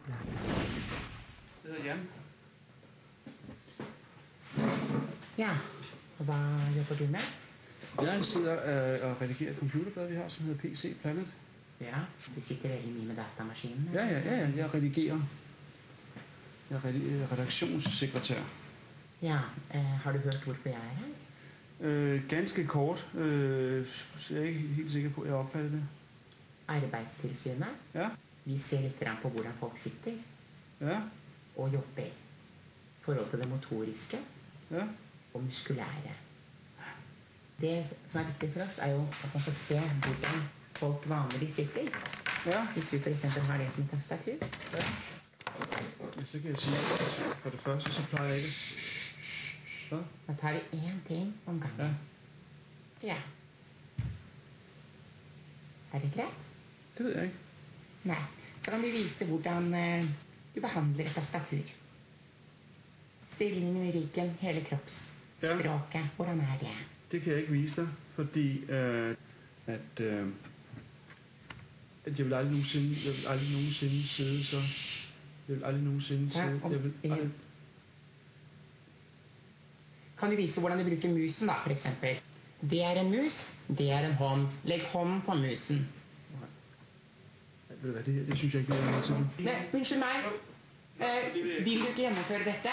bla bla. Det hedder Jan. Ja, og hva jobber du med? Jeg sidder og redigerer et computerblad, vi har, som hedder PC Planet. Ja, du sitter veldig mye med datamaskinen. Ja, jeg redigerer. Jeg er redaktionssekretær. Ja, har du hørt hvorfor jeg er her? Ganske kort, så jeg er ikke helt sikker på, at jeg opfatter det. Arbeidstilsynet. Ja. Vi ser litt på hvordan folk sitter. Ja. Og jobber. Forhold til det motoriske. Ja. Og muskulære. Det som er viktig for oss er jo at man får se hvordan folk vanligvis sitter. Ja. Hvis du for eksempel har det som et tastatur. Ja. Ja, så kan jeg sige, for det første, så plejer jeg ikke. Hvad? Da tar vi én ting om gangen. Ja. Ja. Er det greit? Det ved jeg ikke. Nei. Så kan du vise hvordan du behandler et tastatur. Stillingen i ryggen, hele kroppsspråket. Hvordan er det? Det kan jeg ikke vise dig, fordi at jeg vil aldrig nogensinde sidde så. Jeg vil aldrig nogensinde sidde. Kan du vise hvordan du bruker musen, da, for eksempel? Det er en mus, det er en hånd. Legg hånden på musen. Ved du hvad, det synes jeg ikke, jeg er med til. Nei, unnskyld meg. Vil du ikke gjennomføre dette?